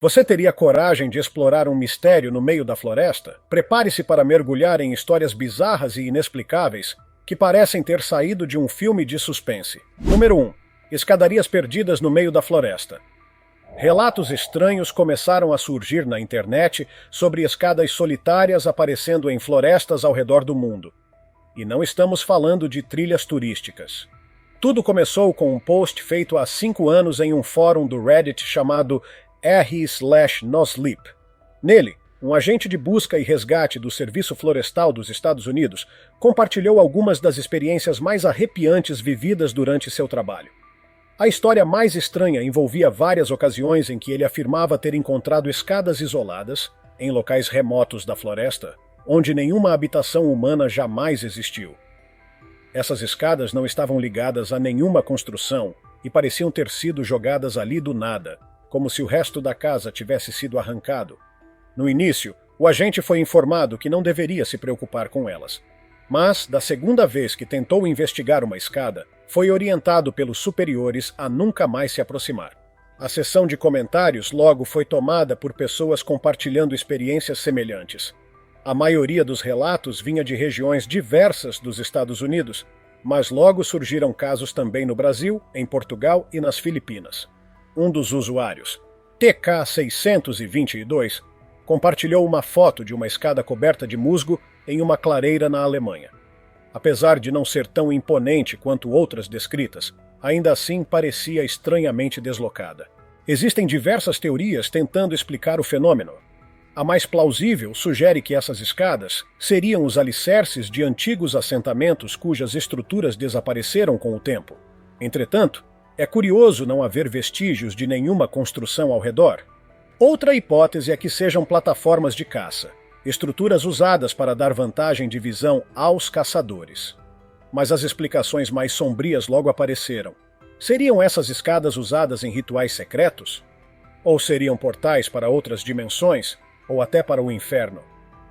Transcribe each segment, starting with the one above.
Você teria coragem de explorar um mistério no meio da floresta? Prepare-se para mergulhar em histórias bizarras e inexplicáveis que parecem ter saído de um filme de suspense. Número 1. Escadarias perdidas no meio da floresta. Relatos estranhos começaram a surgir na internet sobre escadas solitárias aparecendo em florestas ao redor do mundo. E não estamos falando de trilhas turísticas. Tudo começou com um post feito há 5 anos em um fórum do Reddit chamado r/nosleep. Nele, um agente de busca e resgate do Serviço Florestal dos Estados Unidos compartilhou algumas das experiências mais arrepiantes vividas durante seu trabalho. A história mais estranha envolvia várias ocasiões em que ele afirmava ter encontrado escadas isoladas, em locais remotos da floresta, onde nenhuma habitação humana jamais existiu. Essas escadas não estavam ligadas a nenhuma construção e pareciam ter sido jogadas ali do nada, como se o resto da casa tivesse sido arrancado. No início, o agente foi informado que não deveria se preocupar com elas. Mas, da segunda vez que tentou investigar uma escada, foi orientado pelos superiores a nunca mais se aproximar. A seção de comentários logo foi tomada por pessoas compartilhando experiências semelhantes. A maioria dos relatos vinha de regiões diversas dos Estados Unidos, mas logo surgiram casos também no Brasil, em Portugal e nas Filipinas. Um dos usuários, TK622, compartilhou uma foto de uma escada coberta de musgo em uma clareira na Alemanha. Apesar de não ser tão imponente quanto outras descritas, ainda assim parecia estranhamente deslocada. Existem diversas teorias tentando explicar o fenômeno. A mais plausível sugere que essas escadas seriam os alicerces de antigos assentamentos cujas estruturas desapareceram com o tempo. Entretanto, é curioso não haver vestígios de nenhuma construção ao redor. Outra hipótese é que sejam plataformas de caça, estruturas usadas para dar vantagem de visão aos caçadores. Mas as explicações mais sombrias logo apareceram. Seriam essas escadas usadas em rituais secretos? Ou seriam portais para outras dimensões, ou até para o inferno?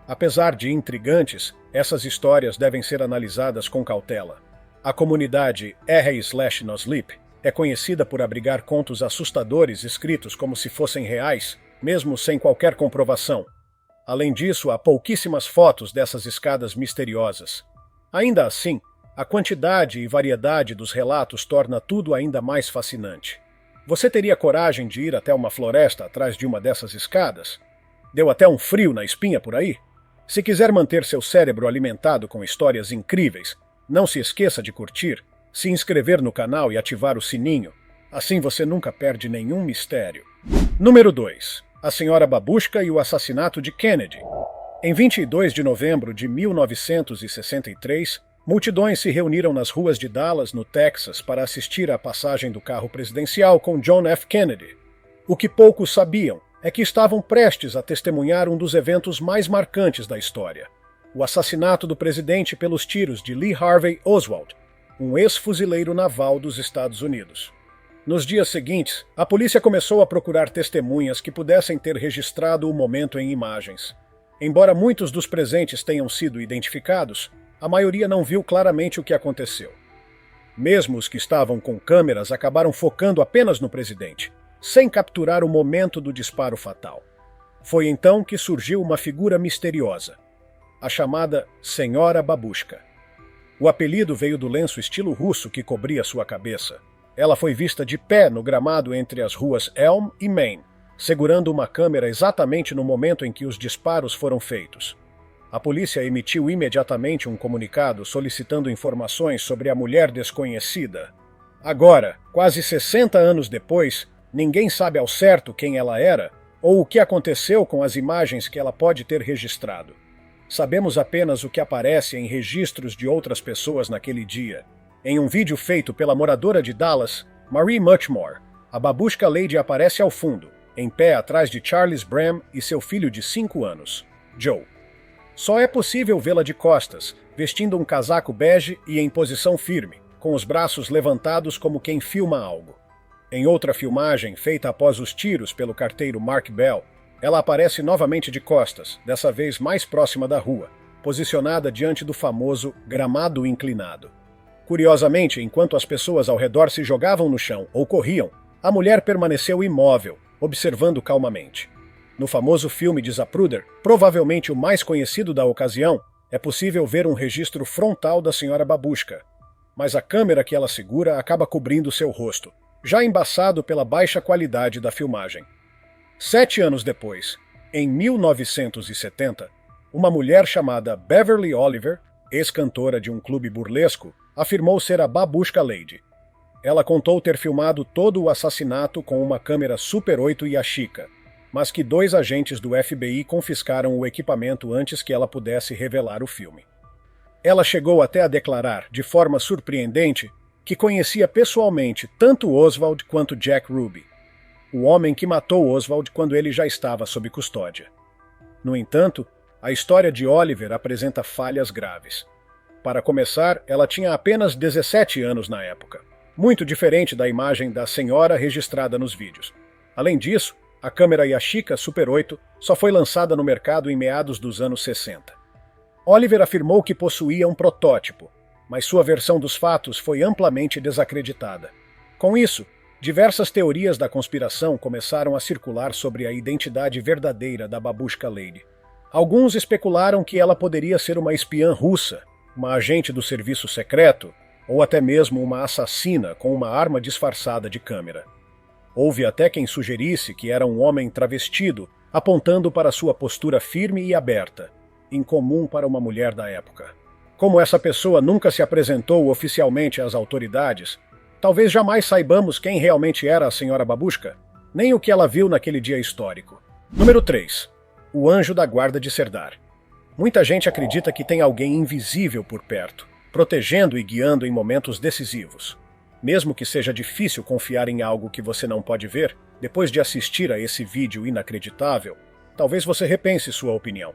Apesar de intrigantes, essas histórias devem ser analisadas com cautela. A comunidade r/nosleep é conhecida por abrigar contos assustadores escritos como se fossem reais, mesmo sem qualquer comprovação. Além disso, há pouquíssimas fotos dessas escadas misteriosas. Ainda assim, a quantidade e variedade dos relatos torna tudo ainda mais fascinante. Você teria coragem de ir até uma floresta atrás de uma dessas escadas? Deu até um frio na espinha por aí? Se quiser manter seu cérebro alimentado com histórias incríveis, não se esqueça de curtir, se inscrever no canal e ativar o sininho. Assim você nunca perde nenhum mistério. Número 2. A Senhora Babushka e o assassinato de Kennedy. Em 22 de novembro de 1963, multidões se reuniram nas ruas de Dallas, no Texas, para assistir à passagem do carro presidencial com John F. Kennedy. O que poucos sabiam é que estavam prestes a testemunhar um dos eventos mais marcantes da história: o assassinato do presidente pelos tiros de Lee Harvey Oswald, um ex-fuzileiro naval dos Estados Unidos. Nos dias seguintes, a polícia começou a procurar testemunhas que pudessem ter registrado o momento em imagens. Embora muitos dos presentes tenham sido identificados, a maioria não viu claramente o que aconteceu. Mesmo os que estavam com câmeras acabaram focando apenas no presidente, sem capturar o momento do disparo fatal. Foi então que surgiu uma figura misteriosa, a chamada Senhora Babushka. O apelido veio do lenço estilo russo que cobria sua cabeça. Ela foi vista de pé no gramado entre as ruas Elm e Main, segurando uma câmera exatamente no momento em que os disparos foram feitos. A polícia emitiu imediatamente um comunicado solicitando informações sobre a mulher desconhecida. Agora, quase 60 anos depois, ninguém sabe ao certo quem ela era ou o que aconteceu com as imagens que ela pode ter registrado. Sabemos apenas o que aparece em registros de outras pessoas naquele dia. Em um vídeo feito pela moradora de Dallas, Marie Muchmore, a Babushka Lady aparece ao fundo, em pé atrás de Charles Bram e seu filho de 5 anos, Joe. Só é possível vê-la de costas, vestindo um casaco bege e em posição firme, com os braços levantados como quem filma algo. Em outra filmagem, feita após os tiros pelo carteiro Mark Bell, ela aparece novamente de costas, dessa vez mais próxima da rua, posicionada diante do famoso gramado inclinado. Curiosamente, enquanto as pessoas ao redor se jogavam no chão ou corriam, a mulher permaneceu imóvel, observando calmamente. No famoso filme de Zapruder, provavelmente o mais conhecido da ocasião, é possível ver um registro frontal da Sra. Babushka, mas a câmera que ela segura acaba cobrindo seu rosto, já embaçado pela baixa qualidade da filmagem. 7 anos depois, em 1970, uma mulher chamada Beverly Oliver, ex-cantora de um clube burlesco, afirmou ser a Babushka Lady. Ela contou ter filmado todo o assassinato com uma câmera Super 8 Yashica, mas que 2 agentes do FBI confiscaram o equipamento antes que ela pudesse revelar o filme. Ela chegou até a declarar, de forma surpreendente, que conhecia pessoalmente tanto Oswald quanto Jack Ruby, o homem que matou Oswald quando ele já estava sob custódia. No entanto, a história de Oliver apresenta falhas graves. Para começar, ela tinha apenas 17 anos na época, muito diferente da imagem da senhora registrada nos vídeos. Além disso, a câmera Yashica Super 8 só foi lançada no mercado em meados dos anos 60. Oliver afirmou que possuía um protótipo, mas sua versão dos fatos foi amplamente desacreditada. Com isso, diversas teorias da conspiração começaram a circular sobre a identidade verdadeira da Babushka Lady. Alguns especularam que ela poderia ser uma espiã russa, uma agente do serviço secreto, ou até mesmo uma assassina com uma arma disfarçada de câmera. Houve até quem sugerisse que era um homem travestido, apontando para sua postura firme e aberta, incomum para uma mulher da época. Como essa pessoa nunca se apresentou oficialmente às autoridades, talvez jamais saibamos quem realmente era a Sra. Babushka, nem o que ela viu naquele dia histórico. Número 3. O Anjo da Guarda de Serdar. Muita gente acredita que tem alguém invisível por perto, protegendo e guiando em momentos decisivos. Mesmo que seja difícil confiar em algo que você não pode ver, depois de assistir a esse vídeo inacreditável, talvez você repense sua opinião.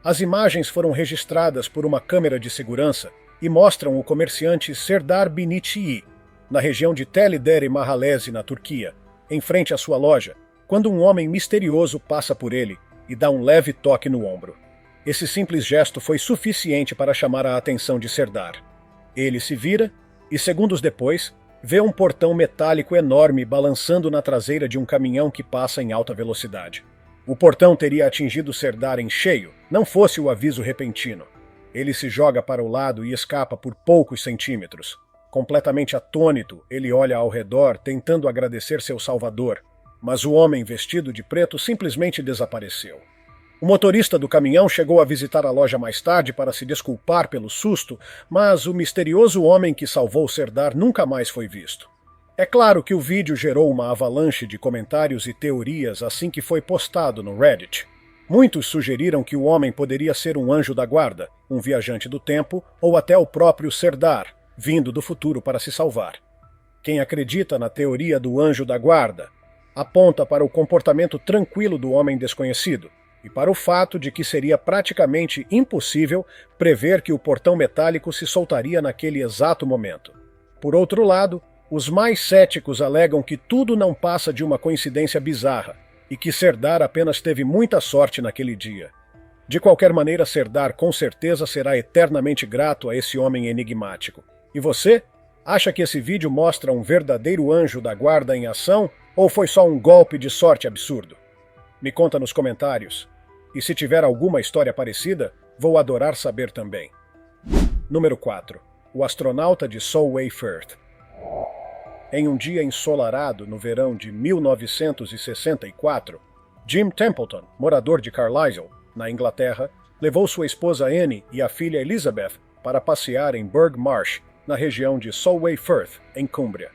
As imagens foram registradas por uma câmera de segurança e mostram o comerciante Serdar Biniciyi, na região de Telidere Mahallesi, na Turquia, em frente à sua loja, quando um homem misterioso passa por ele e dá um leve toque no ombro. Esse simples gesto foi suficiente para chamar a atenção de Serdar. Ele se vira e, segundos depois, vê um portão metálico enorme balançando na traseira de um caminhão que passa em alta velocidade. O portão teria atingido Serdar em cheio, não fosse o aviso repentino. Ele se joga para o lado e escapa por poucos centímetros. Completamente atônito, ele olha ao redor tentando agradecer seu salvador, mas o homem vestido de preto simplesmente desapareceu. O motorista do caminhão chegou a visitar a loja mais tarde para se desculpar pelo susto, mas o misterioso homem que salvou Serdar nunca mais foi visto. É claro que o vídeo gerou uma avalanche de comentários e teorias assim que foi postado no Reddit. Muitos sugeriram que o homem poderia ser um anjo da guarda, um viajante do tempo ou até o próprio Serdar, vindo do futuro para se salvar. Quem acredita na teoria do anjo da guarda aponta para o comportamento tranquilo do homem desconhecido e para o fato de que seria praticamente impossível prever que o portão metálico se soltaria naquele exato momento. Por outro lado, os mais céticos alegam que tudo não passa de uma coincidência bizarra e que Serdar apenas teve muita sorte naquele dia. De qualquer maneira, Serdar com certeza será eternamente grato a esse homem enigmático. E você? Acha que esse vídeo mostra um verdadeiro anjo da guarda em ação ou foi só um golpe de sorte absurdo? Me conta nos comentários. E se tiver alguma história parecida, vou adorar saber também. Número 4. O astronauta de Solway Firth. Em um dia ensolarado no verão de 1964, Jim Templeton, morador de Carlisle, na Inglaterra, levou sua esposa Annie e a filha Elizabeth para passear em Burgh Marsh, na região de Solway Firth, em Cumbria.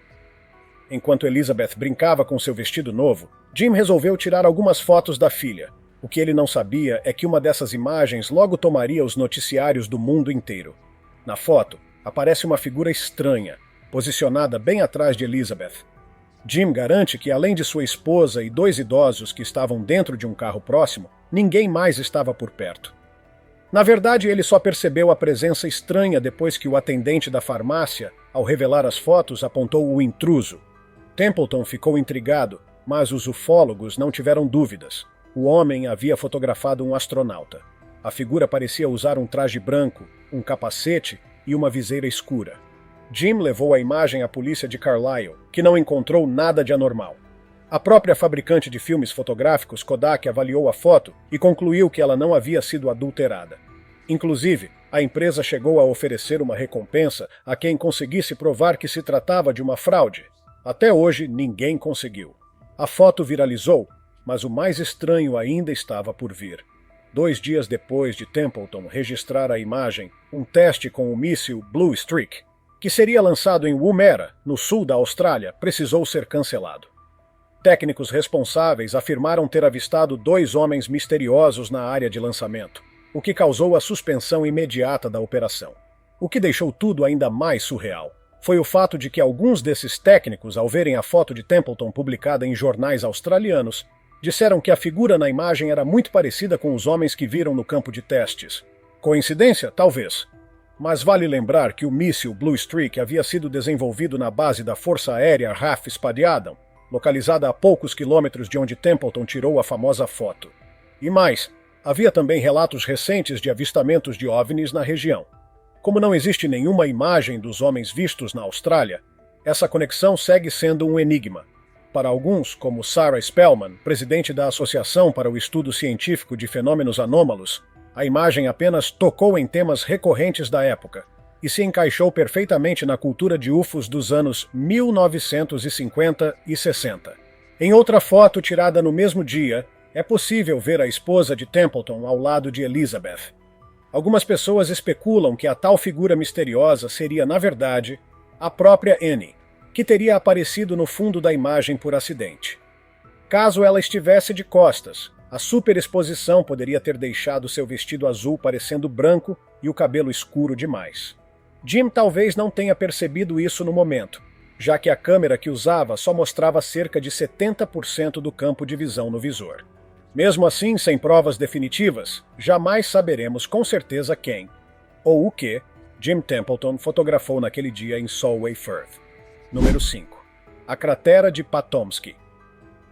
Enquanto Elizabeth brincava com seu vestido novo, Jim resolveu tirar algumas fotos da filha. O que ele não sabia é que uma dessas imagens logo tomaria os noticiários do mundo inteiro. Na foto, aparece uma figura estranha, posicionada bem atrás de Elizabeth. Jim garante que, além de sua esposa e 2 idosos que estavam dentro de um carro próximo, ninguém mais estava por perto. Na verdade, ele só percebeu a presença estranha depois que o atendente da farmácia, ao revelar as fotos, apontou o intruso. Templeton ficou intrigado, mas os ufólogos não tiveram dúvidas. O homem havia fotografado um astronauta. A figura parecia usar um traje branco, um capacete e uma viseira escura. Jim levou a imagem à polícia de Carlisle, que não encontrou nada de anormal. A própria fabricante de filmes fotográficos, Kodak, avaliou a foto e concluiu que ela não havia sido adulterada. Inclusive, a empresa chegou a oferecer uma recompensa a quem conseguisse provar que se tratava de uma fraude. Até hoje, ninguém conseguiu. A foto viralizou, mas o mais estranho ainda estava por vir. 2 dias depois de Templeton registrar a imagem, um teste com o míssil Blue Streak, que seria lançado em Woomera, no sul da Austrália, precisou ser cancelado. Técnicos responsáveis afirmaram ter avistado 2 homens misteriosos na área de lançamento, o que causou a suspensão imediata da operação. O que deixou tudo ainda mais surreal foi o fato de que alguns desses técnicos, ao verem a foto de Templeton publicada em jornais australianos, disseram que a figura na imagem era muito parecida com os homens que viram no campo de testes. Coincidência? Talvez. Mas vale lembrar que o míssil Blue Streak havia sido desenvolvido na base da Força Aérea RAF Spadiadam, localizada a poucos quilômetros de onde Templeton tirou a famosa foto. E mais, havia também relatos recentes de avistamentos de OVNIs na região. Como não existe nenhuma imagem dos homens vistos na Austrália, essa conexão segue sendo um enigma. Para alguns, como Sarah Spellman, presidente da Associação para o Estudo Científico de Fenômenos Anômalos, a imagem apenas tocou em temas recorrentes da época e se encaixou perfeitamente na cultura de UFOs dos anos 1950 e 60. Em outra foto tirada no mesmo dia, é possível ver a esposa de Templeton ao lado de Elizabeth. Algumas pessoas especulam que a tal figura misteriosa seria, na verdade, a própria Annie, que teria aparecido no fundo da imagem por acidente. Caso ela estivesse de costas, a superexposição poderia ter deixado seu vestido azul parecendo branco e o cabelo escuro demais. Jim talvez não tenha percebido isso no momento, já que a câmera que usava só mostrava cerca de 70% do campo de visão no visor. Mesmo assim, sem provas definitivas, jamais saberemos com certeza quem, ou o que, Jim Templeton fotografou naquele dia em Solway Firth. Número 5. A cratera de Patomsky.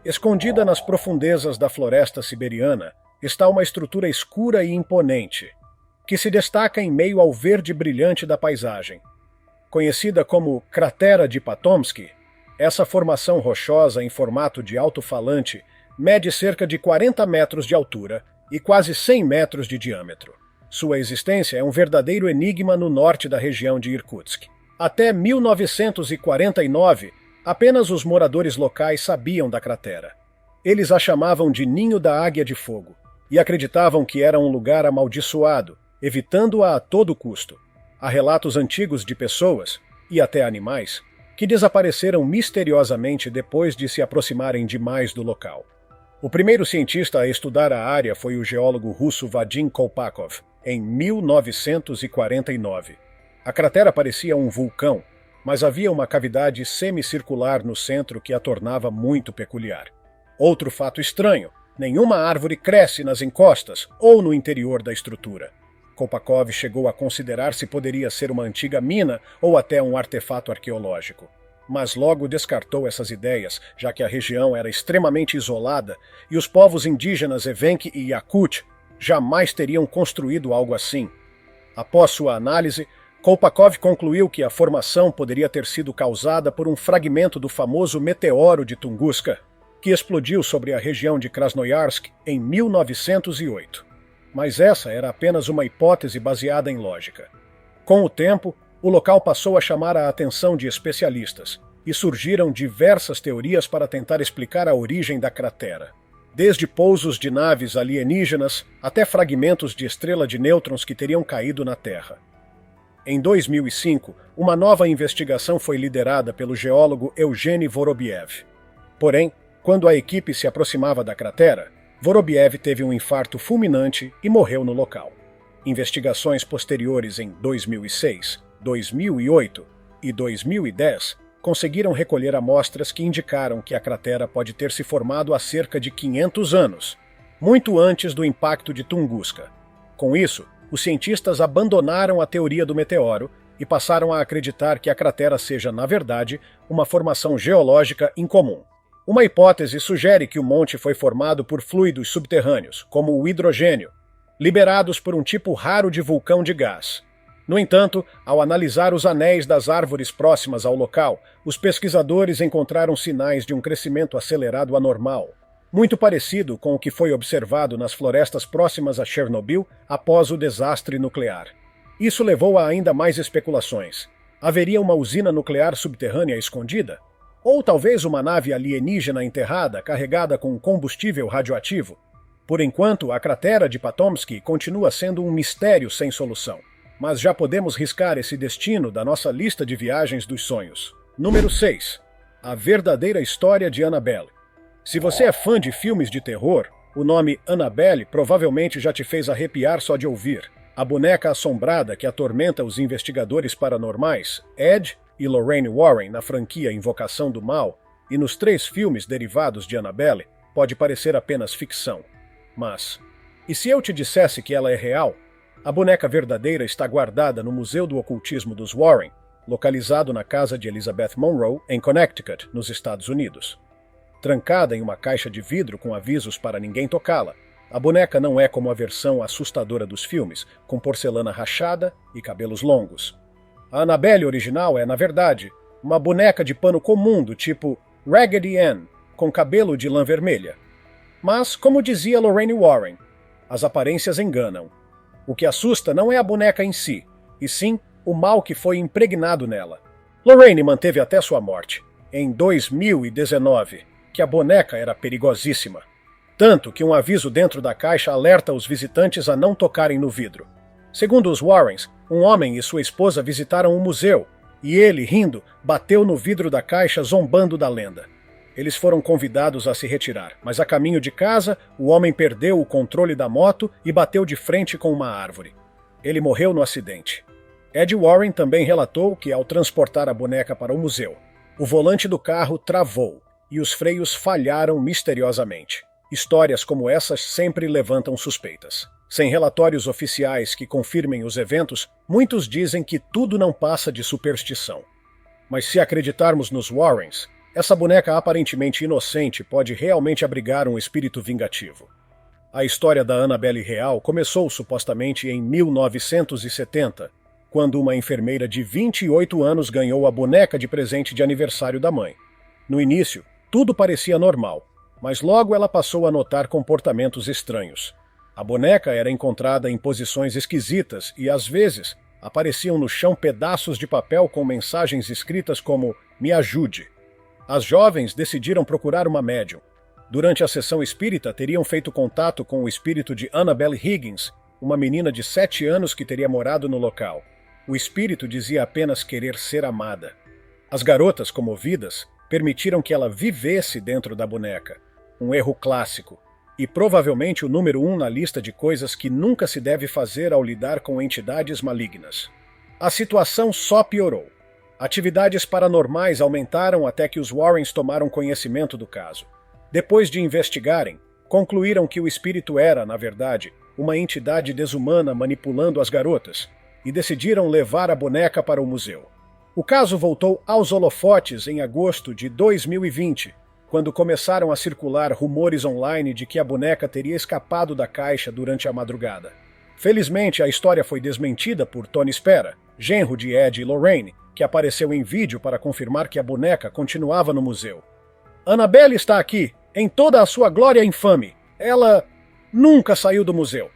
Escondida nas profundezas da floresta siberiana está uma estrutura escura e imponente, que se destaca em meio ao verde brilhante da paisagem. Conhecida como Cratera de Patomsky, essa formação rochosa em formato de alto-falante mede cerca de 40 metros de altura e quase 100 metros de diâmetro. Sua existência é um verdadeiro enigma no norte da região de Irkutsk. Até 1949, apenas os moradores locais sabiam da cratera. Eles a chamavam de Ninho da Águia de Fogo e acreditavam que era um lugar amaldiçoado, evitando-a a todo custo. Há relatos antigos de pessoas, e até animais, que desapareceram misteriosamente depois de se aproximarem demais do local. O primeiro cientista a estudar a área foi o geólogo russo Vadim Kolpakov, em 1949. A cratera parecia um vulcão, mas havia uma cavidade semicircular no centro que a tornava muito peculiar. Outro fato estranho: nenhuma árvore cresce nas encostas ou no interior da estrutura. Kolpakov chegou a considerar se poderia ser uma antiga mina ou até um artefato arqueológico. Mas logo descartou essas ideias, já que a região era extremamente isolada e os povos indígenas Evenki e Yakut jamais teriam construído algo assim. Após sua análise, Kolpakov concluiu que a formação poderia ter sido causada por um fragmento do famoso meteoro de Tunguska, que explodiu sobre a região de Krasnoyarsk em 1908. Mas essa era apenas uma hipótese baseada em lógica. Com o tempo, o local passou a chamar a atenção de especialistas, e surgiram diversas teorias para tentar explicar a origem da cratera. Desde pousos de naves alienígenas até fragmentos de estrela de nêutrons que teriam caído na Terra. Em 2005, uma nova investigação foi liderada pelo geólogo Eugene Vorobiev. Porém, quando a equipe se aproximava da cratera, Vorobiev teve um infarto fulminante e morreu no local. Investigações posteriores em 2006, 2008 e 2010 conseguiram recolher amostras que indicaram que a cratera pode ter se formado há cerca de 500 anos, muito antes do impacto de Tunguska. Com isso, os cientistas abandonaram a teoria do meteoro e passaram a acreditar que a cratera seja, na verdade, uma formação geológica incomum. Uma hipótese sugere que o monte foi formado por fluidos subterrâneos, como o hidrogênio, liberados por um tipo raro de vulcão de gás. No entanto, ao analisar os anéis das árvores próximas ao local, os pesquisadores encontraram sinais de um crescimento acelerado anormal, muito parecido com o que foi observado nas florestas próximas a Chernobyl após o desastre nuclear. Isso levou a ainda mais especulações. Haveria uma usina nuclear subterrânea escondida? Ou talvez uma nave alienígena enterrada carregada com combustível radioativo? Por enquanto, a cratera de Patomsky continua sendo um mistério sem solução. Mas já podemos riscar esse destino da nossa lista de viagens dos sonhos. Número 6. A verdadeira história de Annabelle. Se você é fã de filmes de terror, o nome Annabelle provavelmente já te fez arrepiar só de ouvir. A boneca assombrada que atormenta os investigadores paranormais, Ed e Lorraine Warren na franquia Invocação do Mal, e nos 3 filmes derivados de Annabelle, pode parecer apenas ficção. Mas, e se eu te dissesse que ela é real? A boneca verdadeira está guardada no Museu do Ocultismo dos Warren, localizado na casa de Elizabeth Monroe, em Connecticut, nos Estados Unidos. Trancada em uma caixa de vidro com avisos para ninguém tocá-la, a boneca não é como a versão assustadora dos filmes, com porcelana rachada e cabelos longos. A Annabelle original é, na verdade, uma boneca de pano comum do tipo Raggedy Ann, com cabelo de lã vermelha. Mas, como dizia Lorraine Warren, as aparências enganam. O que assusta não é a boneca em si, e sim o mal que foi impregnado nela. Lorraine manteve até sua morte, em 2019, que a boneca era perigosíssima. Tanto que um aviso dentro da caixa alerta os visitantes a não tocarem no vidro. Segundo os Warrens, um homem e sua esposa visitaram um museu, e ele, rindo, bateu no vidro da caixa zombando da lenda. Eles foram convidados a se retirar, mas a caminho de casa, o homem perdeu o controle da moto e bateu de frente com uma árvore. Ele morreu no acidente. Ed Warren também relatou que, ao transportar a boneca para o museu, o volante do carro travou e os freios falharam misteriosamente. Histórias como essas sempre levantam suspeitas. Sem relatórios oficiais que confirmem os eventos, muitos dizem que tudo não passa de superstição. Mas se acreditarmos nos Warrens, essa boneca aparentemente inocente pode realmente abrigar um espírito vingativo. A história da Annabelle real começou supostamente em 1970, quando uma enfermeira de 28 anos ganhou a boneca de presente de aniversário da mãe. No início, tudo parecia normal, mas logo ela passou a notar comportamentos estranhos. A boneca era encontrada em posições esquisitas e, às vezes, apareciam no chão pedaços de papel com mensagens escritas como "Me ajude". As jovens decidiram procurar uma médium. Durante a sessão espírita, teriam feito contato com o espírito de Annabelle Higgins, uma menina de 7 anos que teria morado no local. O espírito dizia apenas querer ser amada. As garotas, comovidas, permitiram que ela vivesse dentro da boneca. Um erro clássico, e provavelmente o número 1 na lista de coisas que nunca se deve fazer ao lidar com entidades malignas. A situação só piorou. Atividades paranormais aumentaram até que os Warrens tomaram conhecimento do caso. Depois de investigarem, concluíram que o espírito era, na verdade, uma entidade desumana manipulando as garotas, e decidiram levar a boneca para o museu. O caso voltou aos holofotes em agosto de 2020, quando começaram a circular rumores online de que a boneca teria escapado da caixa durante a madrugada. Felizmente, a história foi desmentida por Tony Spera, genro de Ed e Lorraine, que apareceu em vídeo para confirmar que a boneca continuava no museu. Annabelle está aqui, em toda a sua glória infame. Ela nunca saiu do museu.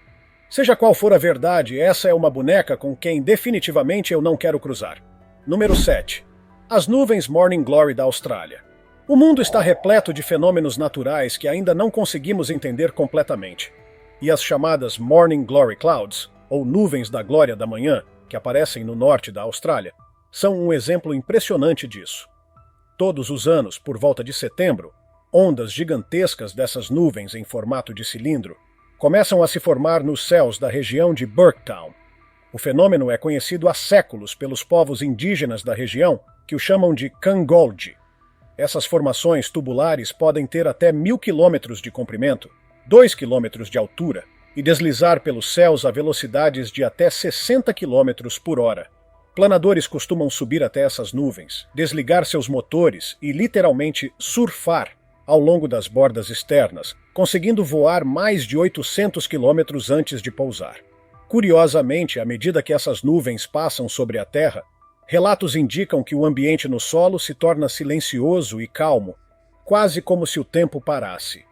Seja qual for a verdade, essa é uma boneca com quem definitivamente eu não quero cruzar. Número 7. As nuvens Morning Glory da Austrália. O mundo está repleto de fenômenos naturais que ainda não conseguimos entender completamente. E as chamadas Morning Glory Clouds, ou nuvens da glória da manhã, que aparecem no norte da Austrália, são um exemplo impressionante disso. Todos os anos, por volta de setembro, ondas gigantescas dessas nuvens em formato de cilindro começam a se formar nos céus da região de Burketown. O fenômeno é conhecido há séculos pelos povos indígenas da região, que o chamam de Kangolde. Essas formações tubulares podem ter até 1.000 quilômetros de comprimento, 2 quilômetros de altura, e deslizar pelos céus a velocidades de até 60 quilômetros por hora. Planadores costumam subir até essas nuvens, desligar seus motores e literalmente surfar ao longo das bordas externas, conseguindo voar mais de 800 quilômetros antes de pousar. Curiosamente, à medida que essas nuvens passam sobre a Terra, relatos indicam que o ambiente no solo se torna silencioso e calmo, quase como se o tempo parasse.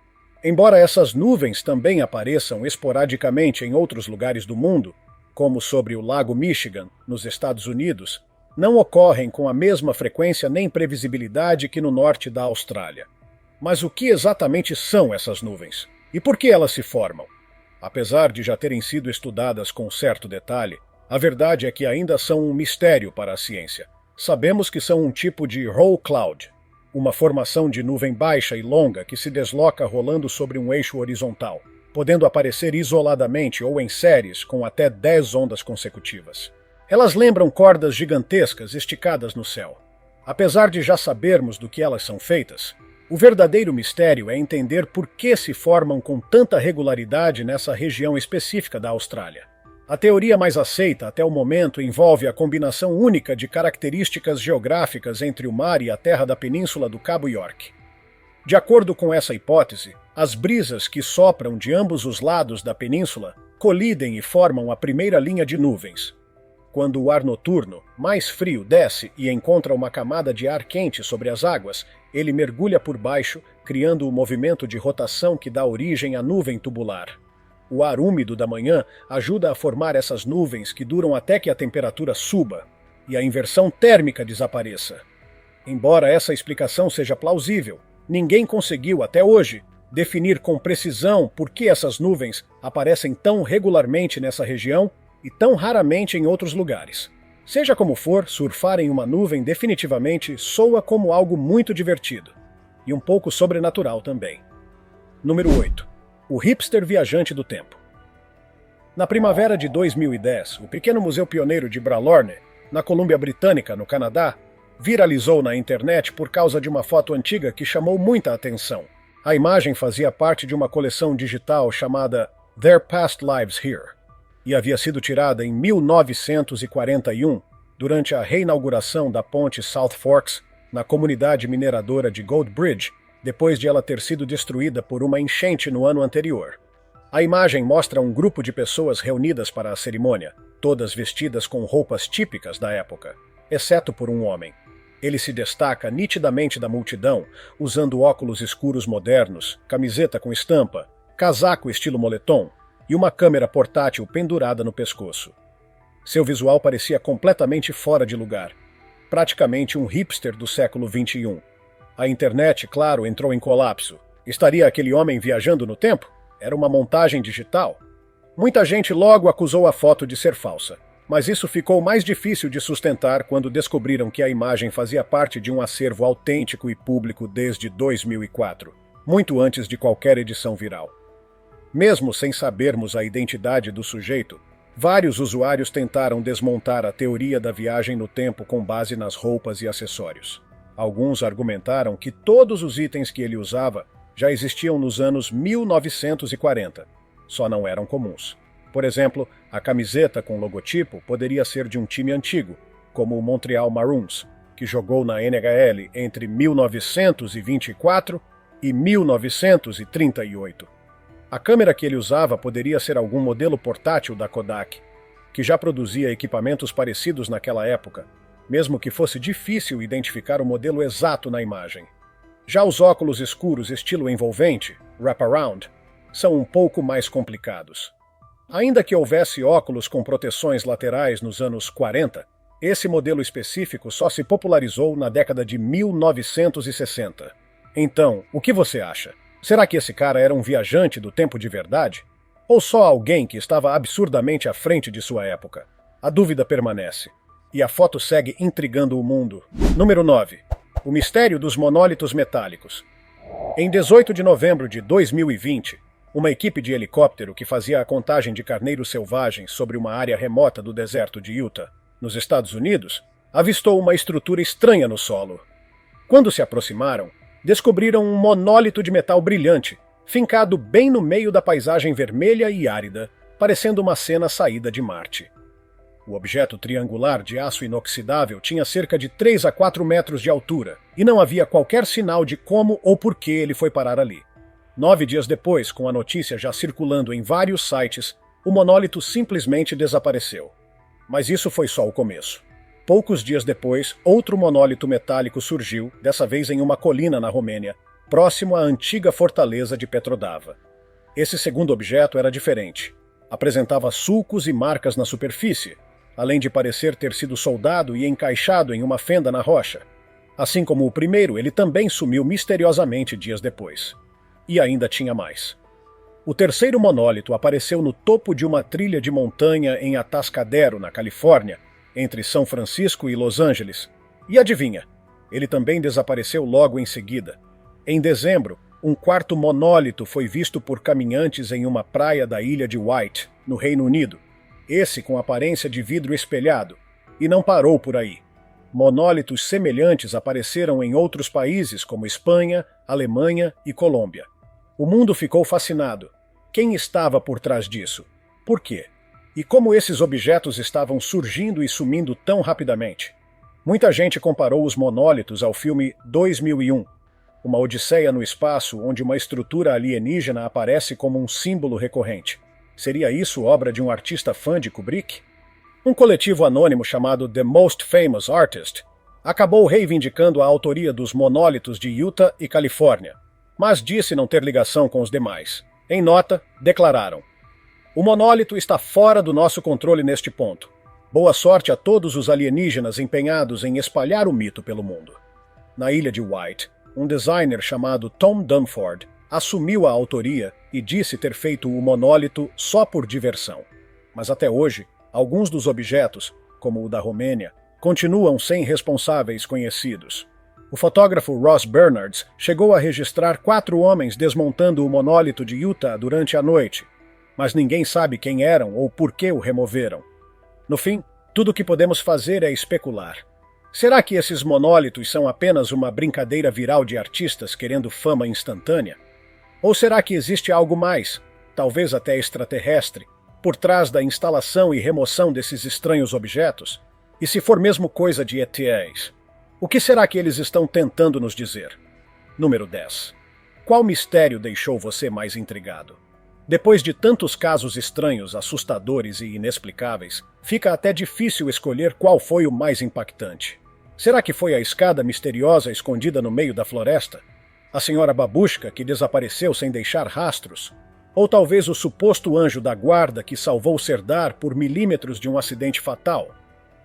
Embora essas nuvens também apareçam esporadicamente em outros lugares do mundo, como sobre o Lago Michigan, nos Estados Unidos, não ocorrem com a mesma frequência nem previsibilidade que no norte da Austrália. Mas o que exatamente são essas nuvens? E por que elas se formam? Apesar de já terem sido estudadas com certo detalhe, a verdade é que ainda são um mistério para a ciência. Sabemos que são um tipo de roll cloud, uma formação de nuvem baixa e longa que se desloca rolando sobre um eixo horizontal, podendo aparecer isoladamente ou em séries com até 10 ondas consecutivas. Elas lembram cordas gigantescas esticadas no céu. Apesar de já sabermos do que elas são feitas, o verdadeiro mistério é entender por que se formam com tanta regularidade nessa região específica da Austrália. A teoria mais aceita até o momento envolve a combinação única de características geográficas entre o mar e a terra da península do Cabo York. De acordo com essa hipótese, as brisas que sopram de ambos os lados da península colidem e formam a primeira linha de nuvens. Quando o ar noturno, mais frio, desce e encontra uma camada de ar quente sobre as águas, ele mergulha por baixo, criando o movimento de rotação que dá origem à nuvem tubular. O ar úmido da manhã ajuda a formar essas nuvens que duram até que a temperatura suba e a inversão térmica desapareça. Embora essa explicação seja plausível, ninguém conseguiu, até hoje, definir com precisão por que essas nuvens aparecem tão regularmente nessa região e tão raramente em outros lugares. Seja como for, surfar em uma nuvem definitivamente soa como algo muito divertido. E um pouco sobrenatural também. Número 8. O hipster viajante do tempo. Na primavera de 2010, o pequeno museu pioneiro de Bralorne, na Colômbia Britânica, no Canadá, viralizou na internet por causa de uma foto antiga que chamou muita atenção. A imagem fazia parte de uma coleção digital chamada Their Past Lives Here, e havia sido tirada em 1941, durante a reinauguração da ponte South Forks, na comunidade mineradora de Gold Bridge, depois de ela ter sido destruída por uma enchente no ano anterior. A imagem mostra um grupo de pessoas reunidas para a cerimônia, todas vestidas com roupas típicas da época, exceto por um homem. Ele se destaca nitidamente da multidão, usando óculos escuros modernos, camiseta com estampa, casaco estilo moletom e uma câmera portátil pendurada no pescoço. Seu visual parecia completamente fora de lugar, praticamente um hipster do século XXI. A internet, claro, entrou em colapso. Estaria aquele homem viajando no tempo? Era uma montagem digital? Muita gente logo acusou a foto de ser falsa, mas isso ficou mais difícil de sustentar quando descobriram que a imagem fazia parte de um acervo autêntico e público desde 2004, muito antes de qualquer edição viral. Mesmo sem sabermos a identidade do sujeito, vários usuários tentaram desmontar a teoria da viagem no tempo com base nas roupas e acessórios. Alguns argumentaram que todos os itens que ele usava já existiam nos anos 1940, só não eram comuns. Por exemplo, a camiseta com logotipo poderia ser de um time antigo, como o Montreal Maroons, que jogou na NHL entre 1924 e 1938. A câmera que ele usava poderia ser algum modelo portátil da Kodak, que já produzia equipamentos parecidos naquela época, mesmo que fosse difícil identificar o modelo exato na imagem. Já os óculos escuros estilo envolvente, wraparound, são um pouco mais complicados. Ainda que houvesse óculos com proteções laterais nos anos 40, esse modelo específico só se popularizou na década de 1960. Então, o que você acha? Será que esse cara era um viajante do tempo de verdade? Ou só alguém que estava absurdamente à frente de sua época? A dúvida permanece. E a foto segue intrigando o mundo. Número 9. O mistério dos monólitos metálicos. Em 18 de novembro de 2020, uma equipe de helicóptero que fazia a contagem de carneiros selvagens sobre uma área remota do deserto de Utah, nos Estados Unidos, avistou uma estrutura estranha no solo. Quando se aproximaram, descobriram um monólito de metal brilhante, fincado bem no meio da paisagem vermelha e árida, parecendo uma cena saída de Marte. O objeto triangular de aço inoxidável tinha cerca de 3 a 4 metros de altura, e não havia qualquer sinal de como ou por que ele foi parar ali. 9 dias depois, com a notícia já circulando em vários sites, o monólito simplesmente desapareceu. Mas isso foi só o começo. Poucos dias depois, outro monólito metálico surgiu, dessa vez em uma colina na Romênia, próximo à antiga fortaleza de Petrodava. Esse segundo objeto era diferente. Apresentava sulcos e marcas na superfície, além de parecer ter sido soldado e encaixado em uma fenda na rocha. Assim como o primeiro, ele também sumiu misteriosamente dias depois. E ainda tinha mais. O terceiro monólito apareceu no topo de uma trilha de montanha em Atascadero, na Califórnia, entre São Francisco e Los Angeles. E adivinha, ele também desapareceu logo em seguida. Em dezembro, um quarto monólito foi visto por caminhantes em uma praia da ilha de White, no Reino Unido. Esse com aparência de vidro espelhado. E não parou por aí. Monólitos semelhantes apareceram em outros países como Espanha, Alemanha e Colômbia. O mundo ficou fascinado. Quem estava por trás disso? Por quê? E como esses objetos estavam surgindo e sumindo tão rapidamente? Muita gente comparou os monólitos ao filme 2001, uma odisseia no espaço onde uma estrutura alienígena aparece como um símbolo recorrente. Seria isso obra de um artista fã de Kubrick? Um coletivo anônimo chamado The Most Famous Artist acabou reivindicando a autoria dos monólitos de Utah e Califórnia, mas disse não ter ligação com os demais. Em nota, declararam: "O monólito está fora do nosso controle neste ponto. Boa sorte a todos os alienígenas empenhados em espalhar o mito pelo mundo." Na ilha de White, um designer chamado Tom Dunford assumiu a autoria e disse ter feito o monólito só por diversão. Mas até hoje, alguns dos objetos, como o da Romênia, continuam sem responsáveis conhecidos. O fotógrafo Ross Bernards chegou a registrar 4 homens desmontando o monólito de Utah durante a noite, mas ninguém sabe quem eram ou por que o removeram. No fim, tudo o que podemos fazer é especular. Será que esses monólitos são apenas uma brincadeira viral de artistas querendo fama instantânea? Ou será que existe algo mais, talvez até extraterrestre, por trás da instalação e remoção desses estranhos objetos? E se for mesmo coisa de ETs, o que será que eles estão tentando nos dizer? Número 10. Qual mistério deixou você mais intrigado? Depois de tantos casos estranhos, assustadores e inexplicáveis, fica até difícil escolher qual foi o mais impactante. Será que foi a escada misteriosa escondida no meio da floresta? A senhora Babushka que desapareceu sem deixar rastros? Ou talvez o suposto anjo da guarda que salvou Serdar por milímetros de um acidente fatal?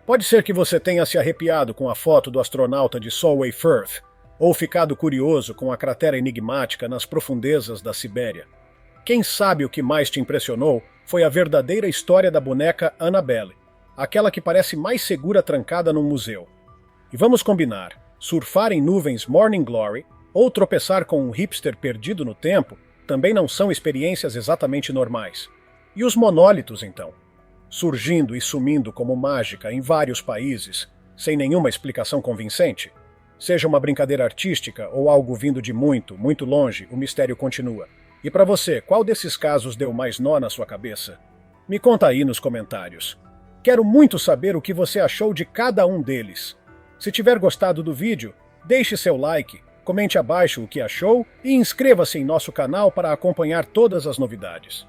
Pode ser que você tenha se arrepiado com a foto do astronauta de Solway Firth, ou ficado curioso com a cratera enigmática nas profundezas da Sibéria. Quem sabe o que mais te impressionou foi a verdadeira história da boneca Annabelle, aquela que parece mais segura trancada num museu. E vamos combinar, surfar em nuvens Morning Glory ou tropeçar com um hipster perdido no tempo também não são experiências exatamente normais. E os monólitos, então? Surgindo e sumindo como mágica em vários países, sem nenhuma explicação convincente? Seja uma brincadeira artística ou algo vindo de muito, muito longe, o mistério continua. E para você, qual desses casos deu mais nó na sua cabeça? Me conta aí nos comentários. Quero muito saber o que você achou de cada um deles. Se tiver gostado do vídeo, deixe seu like, comente abaixo o que achou e inscreva-se em nosso canal para acompanhar todas as novidades.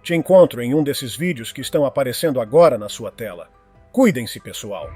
Te encontro em um desses vídeos que estão aparecendo agora na sua tela. Cuidem-se, pessoal!